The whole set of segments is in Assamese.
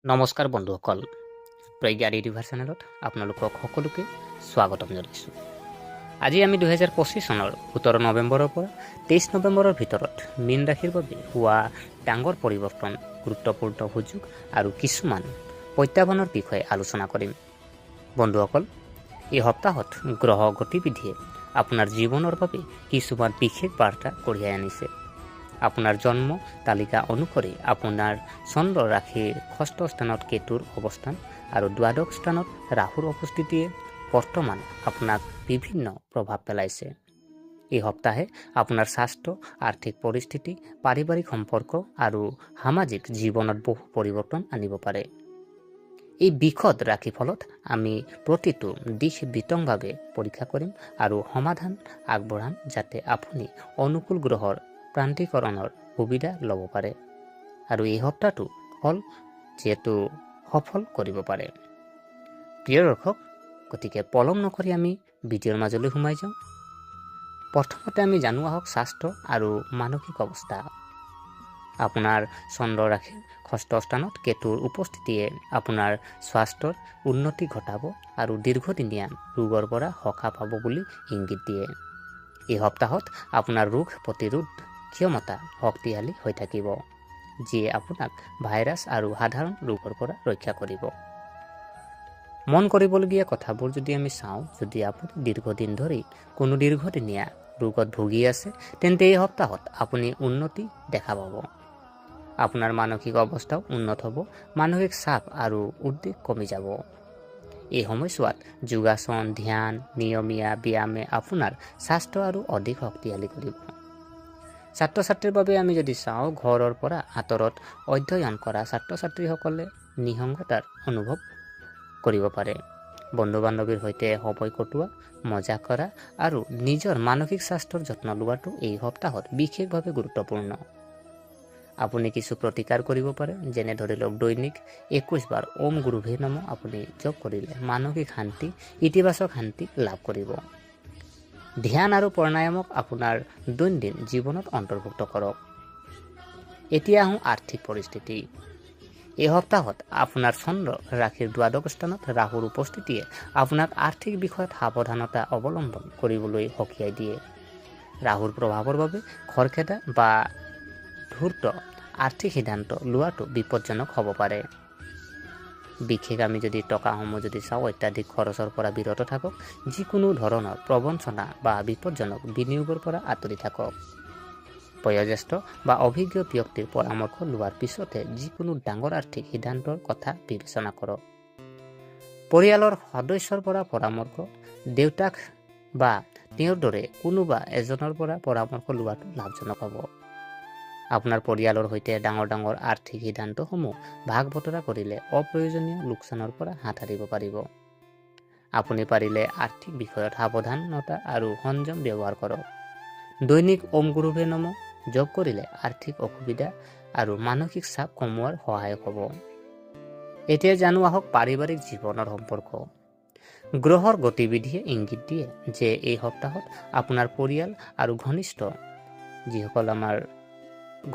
নমস্কাৰ বন্ধুসকল, প্ৰজ্ঞা ৰিডিভাৰ চেনেলত আপোনালোকক সকলোকে স্বাগতম জনাইছোঁ। আজি আমি 2025 চনৰ 17 নৱেম্বৰৰ পৰা 23 নৱেম্বৰৰ ভিতৰত মীন ৰাশিৰ বাবে হোৱা ডাঙৰ পৰিৱৰ্তন, গুৰুত্বপূৰ্ণ সুযোগ আৰু কিছুমান প্ৰত্যাহ্বানৰ বিষয়ে আলোচনা কৰিম। বন্ধুসকল, এই সপ্তাহত গ্ৰহ গতিবিধিয়ে আপোনাৰ জীৱনৰ বাবে কিছুমান বিশেষ বাৰ্তা কঢ়িয়াই আনিছে। আপোনাৰ জন্ম তালিকা অনুসৰি আপোনাৰ চন্দ্ৰ ৰাশিৰ ষষ্ঠ স্থানত কেতুৰ অৱস্থান আৰু দ্বাদশ স্থানত ৰাহুৰ উপস্থিতিয়ে বৰ্তমান আপোনাক বিভিন্ন প্ৰভাৱ পেলাইছে। এই সপ্তাহে আপোনাৰ স্বাস্থ্য, আৰ্থিক পৰিস্থিতি, পাৰিবাৰিক সম্পৰ্ক আৰু সামাজিক জীৱনত বহু পৰিৱৰ্তন আনিব পাৰে। এই বিশদ ৰাশিফলত আমি প্ৰতিটো দিশ বিতংভাৱে পৰীক্ষা কৰিম আৰু সমাধান আগবঢ়াম যাতে আপুনি অনুকূল গ্ৰহৰ প্ৰান্তিকৰণৰ সুবিধা ল'ব পাৰে আৰু এই সপ্তাহটো যিহেতু সফল কৰিব পাৰে। প্ৰিয় দৰ্শক, গতিকে পলম নকৰি আমি ভিডিঅ'ৰ মাজলৈ সোমাই যাওঁ। প্ৰথমতে আমি জানো আহক স্বাস্থ্য আৰু মানসিক অৱস্থা। আপোনাৰ চন্দ্ৰ ৰাশিৰ ষষ্ঠ স্থানত কেতুৰ উপস্থিতিয়ে আপোনাৰ স্বাস্থ্যৰ উন্নতি ঘটাব আৰু দীৰ্ঘদিনীয়া ৰোগৰ পৰা সকাহ পাব বুলি ইংগিত দিয়ে। এই সপ্তাহত আপোনাৰ ৰোগ প্ৰতিৰোধ ক্ষমতা শক্তিশালী হৈ থাকিব, যিয়ে আপোনাক ভাইৰাছ আৰু সাধাৰণ ৰোগৰ পৰা ৰক্ষা কৰিব। মন কৰিবলগীয়া কথাবোৰ যদি আমি চাওঁ, যদি আপুনি দীৰ্ঘদিন ধৰি কোনো দীৰ্ঘদিনীয়া ৰোগত ভুগি আছে, তেন্তে এই সপ্তাহত আপুনি উন্নতি দেখা পাব। আপোনাৰ মানসিক অৱস্থাও উন্নত হ'ব, মানসিক চাপ আৰু উদ্বেগ কমি যাব। এই সময়ছোৱাত যোগাসন, ধ্যান, নিয়মীয়া ব্যায়ামে আপোনাৰ স্বাস্থ্য আৰু অধিক শক্তিশালী কৰিব। ছাত্ৰ ছাত্ৰীৰ বাবে আমি যদি চাওঁ, ঘৰৰ পৰা আঁতৰত অধ্যয়ন কৰা ছাত্ৰ ছাত্ৰীসকলে নিসংগতাৰ অনুভৱ কৰিব পাৰে। বন্ধু বান্ধৱীৰ সৈতে সময় কটোৱা, মজা কৰা আৰু নিজৰ মানসিক স্বাস্থ্যৰ যত্ন লোৱাটো এই সপ্তাহত বিশেষভাৱে গুৰুত্বপূৰ্ণ। আপুনি কিছু প্ৰতিকাৰ কৰিব পাৰে, যেনে ধৰি লওক দৈনিক 21 বাৰ ওম গুৰুভে নম আপুনি জপ কৰিলে মানসিক শান্তি, ইতিবাচক শান্তি লাভ কৰিব। ধ্যান আৰু প্ৰাণায়ামক আপোনাৰ দৈনন্দিন জীৱনত অন্তৰ্ভুক্ত কৰক। এতিয়া আহোঁ আৰ্থিক পৰিস্থিতি। এই সপ্তাহত আপোনাৰ চন্দ্ৰ ৰাশিৰ দ্বাদশ স্থানত ৰাহুৰ উপস্থিতিয়ে আপোনাক আৰ্থিক বিষয়ত সাৱধানতা অৱলম্বন কৰিবলৈ সকীয়াই দিয়ে। ৰাহুৰ প্ৰভাৱৰ বাবে খৰখেদা বা ধূৰ্ত আৰ্থিক সিদ্ধান্ত লোৱাটো বিপদজনক হ'ব পাৰে। বিশেষ আমি যদি টকাসমূহ যদি চাওঁ, অত্যাধিক খৰচৰ পৰা বিৰত থাকক। যিকোনো ধৰণৰ প্ৰবঞ্চনা বা বিপদজনক বিনিয়োগৰ পৰা আঁতৰি থাকক। বয়োজ্যেষ্ঠ বা অভিজ্ঞ ব্যক্তিৰ পৰামৰ্শ লোৱাৰ পিছতে যিকোনো ডাঙৰ আৰ্থিক সিদ্ধান্তৰ কথা বিবেচনা কৰক। পৰিয়ালৰ সদস্যৰ পৰা পৰামৰ্শ, দেউতাক বা তেওঁৰ দৰে কোনোবা এজনৰ পৰা পৰামৰ্শ লোৱাটো লাভজনক হ'ব। আপোনাৰ পৰিয়ালৰ সৈতে ডাঙৰ ডাঙৰ আৰ্থিক সিদ্ধান্তসমূহ ভাগ বতৰা কৰিলে অপ্ৰয়োজনীয় লোকচানৰ পৰা হাত সাৰিব পাৰিব। আপুনি পাৰিলে আৰ্থিক বিষয়ত সাৱধানতা আৰু সংযম ব্যৱহাৰ কৰক। দৈনিক ওম গুৰুভে নম জপ কৰিলে আৰ্থিক অসুবিধা আৰু মানসিক চাপ কমোৱাৰ সহায়ক হ'ব। এতিয়া জানো আহক পাৰিবাৰিক জীৱনৰ সম্পৰ্ক। গ্ৰহৰ গতিবিধিয়ে ইংগিত দিয়ে যে এই সপ্তাহত আপোনাৰ পৰিয়াল আৰু যিসকল আমাৰ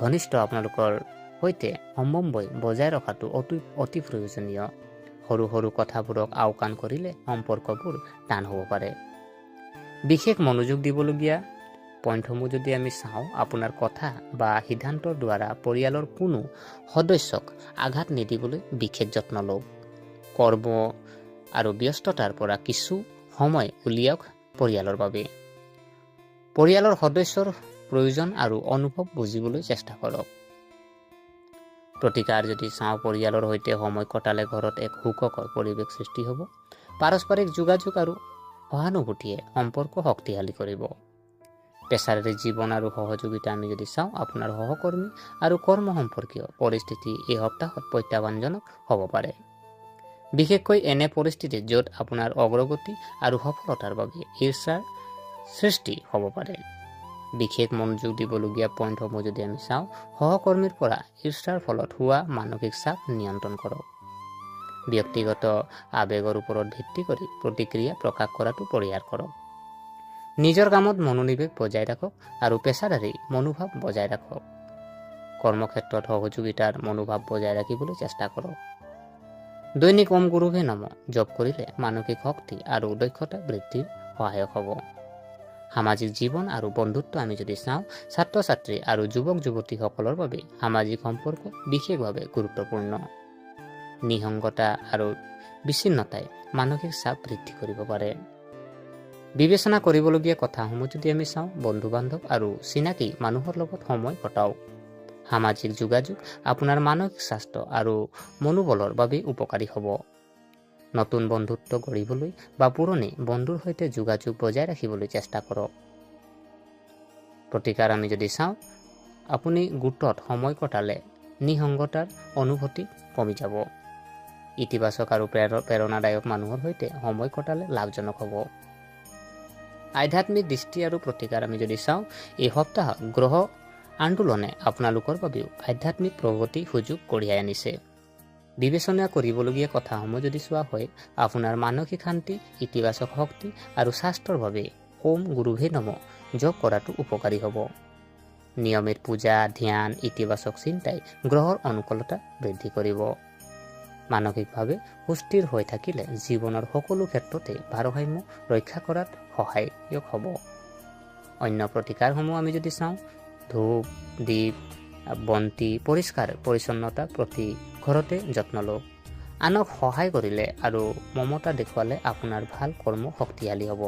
ঘনিষ্ঠ আপোনালোকৰ সৈতে সমন্বয় বজাই ৰখাটো অতি প্ৰয়োজনীয়। সৰু সৰু কথাবোৰক আওকাণ কৰিলে সম্পৰ্কবোৰ টান হ'ব পাৰে। বিশেষ মনোযোগ দিবলগীয়া পইণ্টসমূহ যদি আমি চাওঁ, আপোনাৰ কথা বা সিদ্ধান্তৰ দ্বাৰা পৰিয়ালৰ কোনো সদস্যক আঘাত নিদিবলৈ বিশেষ যত্ন লওক। কৰ্ম আৰু ব্যস্ততাৰ পৰা কিছু সময় উলিয়াওক পৰিয়ালৰ বাবে। পৰিয়ালৰ সদস্যৰ প্ৰয়োজন আৰু অনুভৱ বুজিবলৈ চেষ্টা কৰক। প্ৰতিকাৰ যদি চাওঁ, পৰিয়ালৰ সৈতে সময় কটালে ঘৰত এক সুখকৰ পৰিৱেশ সৃষ্টি হ'ব। পাৰস্পৰিক যোগাযোগ আৰু সহানুভূতিয়ে সম্পৰ্ক শক্তিশালী কৰিব। পেছাদাৰী জীৱন আৰু সহযোগিতা আমি যদি চাওঁ, আপোনাৰ সহকৰ্মী আৰু কৰ্ম সম্পৰ্কীয় পৰিস্থিতি এই সপ্তাহত প্ৰত্যাহ্বানজনক হ'ব পাৰে। বিশেষকৈ এনে পৰিস্থিতিত য'ত আপোনাৰ অগ্ৰগতি আৰু সফলতাৰ বাবে ঈৰ্ষাৰ সৃষ্টি হ'ব পাৰে। বিশেষ মনোযোগ দিবলগীয়া পইণ্টসমূহ যদি আমি চাওঁ, সহকৰ্মীৰ পৰা ঈৰ্ষাৰ ফলত হোৱা মানসিক চাপ নিয়ন্ত্ৰণ কৰক। ব্যক্তিগত আৱেগৰ ওপৰত ভিত্তি কৰি প্ৰতিক্ৰিয়া প্ৰকাশ কৰাটো পৰিহাৰ কৰক। নিজৰ কামত মনোনিৱেশ বজাই ৰাখক আৰু পেছাদাৰী মনোভাৱ বজাই ৰাখক। কৰ্মক্ষেত্ৰত সহযোগিতাৰ মনোভাৱ বজাই ৰাখিবলৈ চেষ্টা কৰক। দৈনিক ওম গুৰুভে নম জপ কৰিলে মানসিক শক্তি আৰু দক্ষতা বৃদ্ধিৰ সহায়ক হ'ব। সামাজিক জীৱন আৰু বন্ধুত্ব আমি যদি চাওঁ, ছাত্ৰ ছাত্ৰী আৰু যুৱক যুৱতীসকলৰ বাবে সামাজিক সম্পৰ্ক বিশেষভাৱে গুৰুত্বপূৰ্ণ। নিসংগতা আৰু বিচ্ছিন্নতাই মানসিক চাপ বৃদ্ধি কৰিব পাৰে। বিবেচনা কৰিবলগীয়া কথাসমূহ যদি আমি চাওঁ, বন্ধু বান্ধৱ আৰু চিনাকি মানুহৰ লগত সময় কটাওক। সামাজিক যোগাযোগ আপোনাৰ মানসিক স্বাস্থ্য আৰু মনোবলৰ বাবে উপকাৰী হ'ব। নতুন বন্ধুত্ব গঢ়িবলৈ বা পুৰণি বন্ধুৰ সৈতে যোগাযোগ বজাই ৰাখিবলৈ চেষ্টা কৰক। প্ৰতিকাৰ আমি যদি চাওঁ, আপুনি গোটত সময় কটালে নিসংগতাৰ অনুভূতি কমি যাব। ইতিবাচক আৰু প্ৰেৰণাদায়ক মানুহৰ সৈতে সময় কটালে লাভজনক হ'ব। আধ্যাত্মিক দৃষ্টি আৰু প্ৰতিকাৰ আমি যদি চাওঁ, এই সপ্তাহত গ্ৰহ আন্দোলনে আপোনালোকৰ বাবেও আধ্যাত্মিক প্ৰগতি সুযোগ কঢ়িয়াই আনিছে। বিবেচনা কৰিবলগীয়া কথাসমূহ যদি চোৱা হয়, আপোনাৰ মানসিক শান্তি, ইতিবাচক শক্তি আৰু স্বাস্থ্যৰ বাবে ওম গুৰুভে নম জপ কৰাটো উপকাৰী হ'ব। নিয়মিত পূজা, ধ্যান, ইতিবাচক চিন্তাই গ্ৰহৰ অনুকূলতা বৃদ্ধি কৰিব। মানসিকভাৱে সুস্থিৰ হৈ থাকিলে জীৱনৰ সকলো ক্ষেত্ৰতে ভাৰসাম্য ৰক্ষা কৰাত সহায়ক হ'ব। অন্য প্ৰতিকাৰসমূহ আমি যদি চাওঁ, ধূপ, দীপ, বন্তি, পৰিষ্কাৰ পৰিচ্ছন্নতা প্ৰতি ঘৰতে যত্ন লওক। আনক সহায় কৰিলে আৰু মমতা দেখুৱালে আপোনাৰ ভাল কৰ্ম শক্তিশালী হ'ব।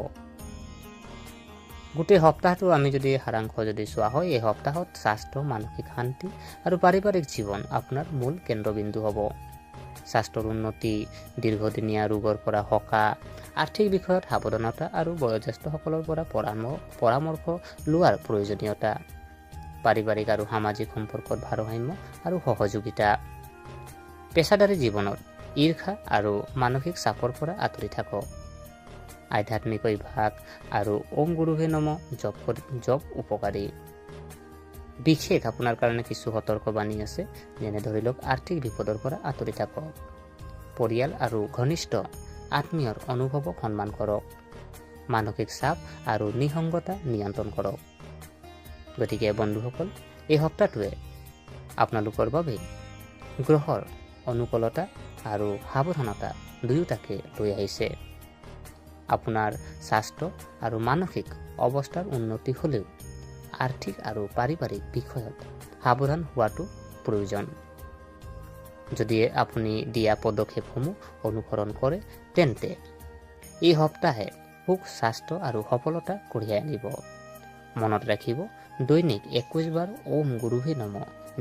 গোটেই সপ্তাহটো আমি যদি সাৰাংশ যদি চোৱা হয়, এই সপ্তাহত স্বাস্থ্য, মানসিক শান্তি আৰু পাৰিবাৰিক জীৱন আপোনাৰ মূল কেন্দ্ৰবিন্দু হ'ব। স্বাস্থ্যৰ উন্নতি, দীৰ্ঘদিনীয়া ৰোগৰ পৰা সকাহ, আৰ্থিক বিষয়ত সাৱধানতা আৰু বয়োজ্যেষ্ঠসকলৰ পৰা পৰামৰ্শ লোৱাৰ প্ৰয়োজনীয়তা, পাৰিবাৰিক আৰু সামাজিক সম্পৰ্কত ভাৰসাম্য আৰু সহযোগিতা, পেছাদাৰী জীৱনত ঈৰ্ষা আৰু মানসিক চাপৰ পৰা আঁতৰি থাকক। আধ্যাত্মিক অভ্যাস আৰু ওম গুৰুভে নম জপ উপকাৰী। বিশেষ আপোনাৰ কাৰণে কিছু সতৰ্কবাণী আছে, যেনে ধৰি লওক, আৰ্থিক বিপদৰ পৰা আঁতৰি থাকক। পৰিয়াল আৰু ঘনিষ্ঠ আত্মীয়ৰ অনুভৱক সন্মান কৰক। মানসিক চাপ আৰু নিসংগতা নিয়ন্ত্ৰণ কৰক। গতিকে বন্ধুসকল, এই সপ্তাহটোৱে আপোনালোকৰ বাবে গ্ৰহৰ অনুকূলতা আৰু সাৱধানতা দুয়োটাকে লৈ আহিছে। আপোনাৰ স্বাস্থ্য আৰু মানসিক অৱস্থাৰ উন্নতি হ'লেও আৰ্থিক আৰু পাৰিবাৰিক বিষয়ত সাৱধান হোৱাটো প্ৰয়োজন। যদি আপুনি দিয়া পদক্ষেপসমূহ অনুসৰণ কৰে, তেন্তে এই সপ্তাহে সুখ, স্বাস্থ্য আৰু সফলতা কঢ়িয়াই আনিব। মনত ৰাখিব, দৈনিক 21 বাৰ ওম গুৰুভে নম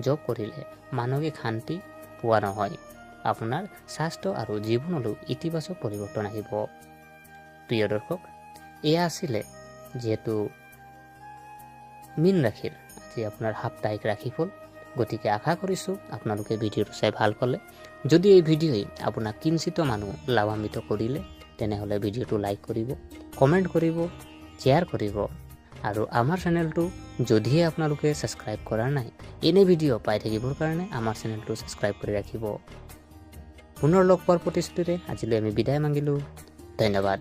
জপ কৰিলে মানসিক শান্তি পোৱা নহয়, আপোনাৰ স্বাস্থ্য আৰু জীৱনলৈ ইতিবাচক পৰিৱৰ্তন আহিব। প্ৰিয় দৰ্শক, এয়া আছিলে যিহেতু মীন ৰাশিৰ আজি আপোনাৰ সাপ্তাহিক ৰাশিফল। গতিকে আশা কৰিছোঁ আপোনালোকে ভিডিঅ'টো চাই ভাল পালে। যদি এই ভিডিঅ'ই আপোনাক কিঞ্চিত মানুহ লাভান্বিত কৰিলে, তেনেহ'লে ভিডিঅ'টো লাইক কৰিব, কমেণ্ট কৰিব, শ্বেয়াৰ কৰিব আৰু আমাৰ চেনেলটো যদিহে আপোনালোকে ছাবস্ক্ৰাইব কৰা নাই, এনে ভিডিঅ' পাই থাকিবৰ কাৰণে আমাৰ চেনেলটো ছাবস্ক্ৰাইব কৰি ৰাখিব। পুনৰ লগ পোৱাৰ প্ৰতিশ্ৰুতিৰে আজিলৈ আমি বিদায় মাগিলোঁ। ধন্যবাদ।